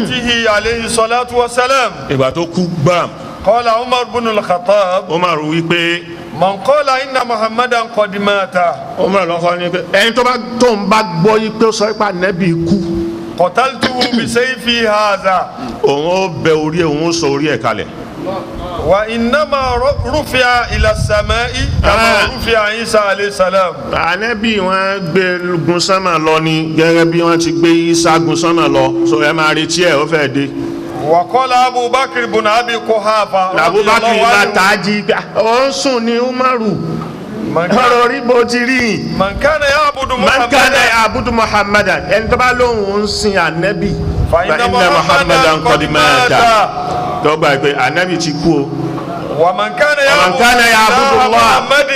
موته عليه الصلاة والسلام ìgbà tó kú gbàm قال عمر بن الخطاب Umar wí pé من قال إن محمدا قد مات Umar lọ́kọ́ ní pé ẹni tó ń bá gbọ́ yí pé ó sọ pé Ànábì kú قتلته بسيفي هذا òun ó bẹ orí ẹ̀ òun ó sọ orí ẹ̀ kalẹ̀. وإنما رفع إلى السماء كما رفع عيسى عليه السلام. Ànábì wọ́n gbé gun sánmà lọ ni gẹ́gẹ́ bí wọ́n ti gbé Ìsá gun sánmà lọ so ẹ máa retí ẹ̀ ó fẹ́ dé. وقال أبو بكر بن أبي قحافة Abu Bakr bá tají ó ń sùn ní Umaru ọ̀rọ̀ rí bó ti rí. من كان يعبد Man kana محمدا ya'budu Muhammadan ẹni tó bá lóhùn ń sin Ànábì fa inna Muhammadan qad mata. dọ́gba pé Ànábì ti kú o. ومن كان kana ya'budu يعبد Allah. محمد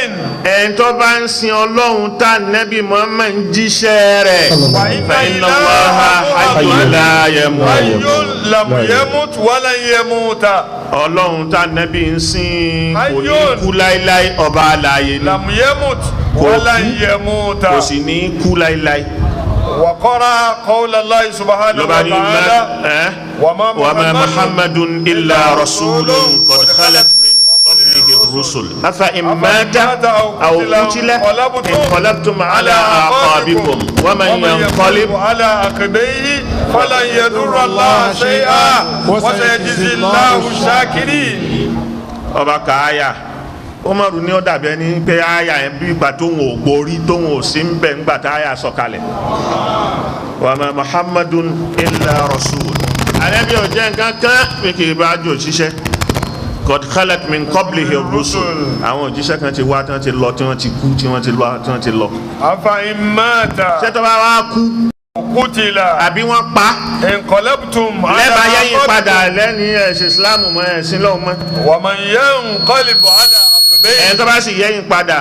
ẹni tó bá ń sin Ọlọ́run tá Ànábì Muhammad ń jíṣẹ́ rẹ̀ fa inna Allaha hayyun la yamut. حي لم يمت ولن يموت. Ọlọ́run tá Ànábì ń sìn kò ní Hayyun. kú láíláí ọba alààyè ni لم يمت ولن يموت. kò sì ní kú láíláí. وقرأ قول الله سبحانه lọ́ba ní وتعالى وما محمد إلا رسول قد خلت من قبله الرسل أفإن مات أو قتل انقلبتم على أعقابكم ومن ينقلب على عقبيه فلن يضر الله شيئا وسيجزي الله الشاكرين. ọba kàáyà Umaru ní ó dàbí ẹni pé àyà yẹn bí ìgbà tóun ò gborí tóun ò sí ń bẹ̀ ńgbà tá àyà sọ̀kalẹ̀. wàmà Muhammadun illa rasul. Ànábì ò jẹ́ nǹkan kan pé kì í bá jò ṣiṣẹ́. qad khalat min qablihi rusul. àwọn òjíṣẹ́ kan ti wá tí wọ́n ti lọ tí wọ́n ti kú tí wọ́n ti lọ tí wọ́n ti lọ. أفإن مات ṣé tó bá wá kú قتل àbí wọ́n pa انقلبتم على lẹ́bàá yẹ́yìn padà عقبكم lẹ́ni ẹ̀sìn Ìsìlámù mọ́ ẹ̀sìn lọ́wọ́ mọ́. ومن ينقلب على عقبيه ẹni tó bá sì yẹ́yìn padà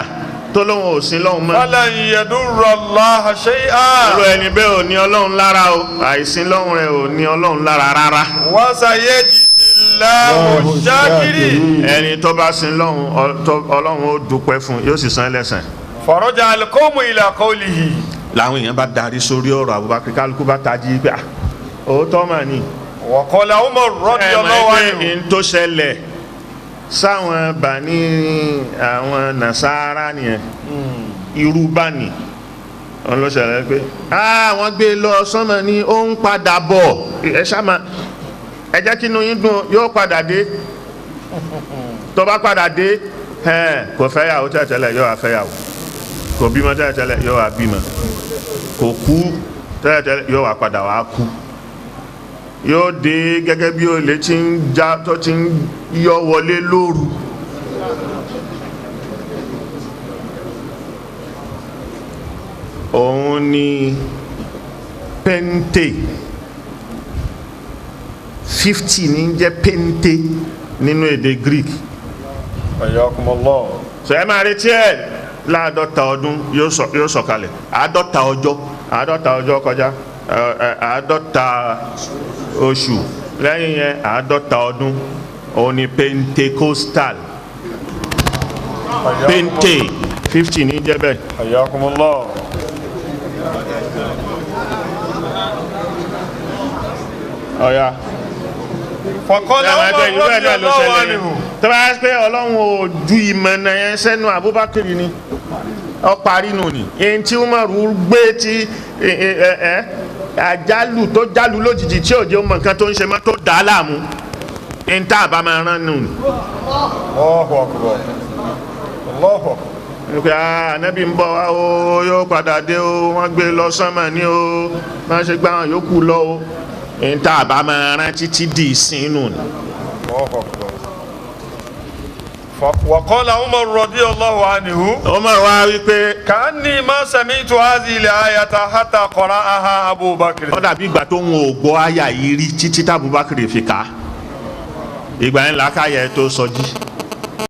tó lóun ò sí lọ́wọ́ mọ́. فلن يضر الله شيئا irú ẹni bẹ́ẹ̀ ò ní Ọlọ́run lára o àìsìn lọ́hùn rẹ̀ ò ní Ọlọ́run lára rárá. وسيجزي الله الشاكرين. ẹni tó bá sin lọ́hùn Ọlọ́run ó dúpẹ́ fún yóò sì san lẹ́san. فرجع القوم إلى قوله làwọn èèyàn bá darí sórí ọ̀rọ̀ Abubakar kálukú bá tají pé òótọ́ mà ní. وقال عمر رضي الله عنه n tó ṣẹlẹ̀ sáwọn Bani àwọn Nasara nìyẹn irú Bani wọn ló ṣẹlẹ̀ pé wọ́n gbé lọ sọ́mọ ní ó ń padà bọ̀ ẹ ṣáma ẹ jẹ́ kí inú yín dùn yóò padà dé tó bá padà dé kò fẹ́yàwó tẹ́lẹ̀ yóò wá fẹ́yàwó kò bímọ tẹ́lẹ̀ yóò wá bímọ kò kú tẹ́lẹ̀ yóò wá padà wá kú yóò dé gẹ́gẹ́ bí olè tí ń já tó ti ń yọ wọlé lóru òun ni pente 50 ní jẹ́ pente nínú èdè Greek. حياكم الله. sọ ẹ máa retí ẹ láàdọ́ta ọdún yóò sọ̀kalẹ̀ àádọ́ta ọjọ́ kọjá àádọ́ta oṣù lẹ́yìn yẹn àádọ́ta ọdún òun ni Pentecostal pente 50 ní jẹ́ bẹ́ẹ̀. حياكم الله. ọ̀ya فقال عمر رضي الله عنه tọ́ba yẹn pé Ọlọ́run ò ju ìmọ̀nà yẹn sẹ́nu Abubakar ni ọ parí nù ni èyí tí Umaru gbé tí àjálù tó jálù lójijì tí òjò mọ̀ nǹkan tó ń ṣe mọ́ tó dà á láàmú èyí tá a bá máa rán nù ni. الله أكبر الله أكبر. pé Ànábì ń bọ̀ wá o yóò padà dé o wọ́n gbé lọ sánmà ní o má ṣe gbá wọn yòókù lọ o èyí tá a bá máa rán títí di ìsìn nù ni. الله أكبر. وقال عمر رضي الله عنه Umar wá wí pé كأني ما سمعت هذه الآية حتى قرأها أبو بكر. ó dàbí ìgbà tó ń wo ògbọ́ àyà yìí rí títí tí Abubakar fi kà á ìgbà yẹn làákàyè tó sọjí.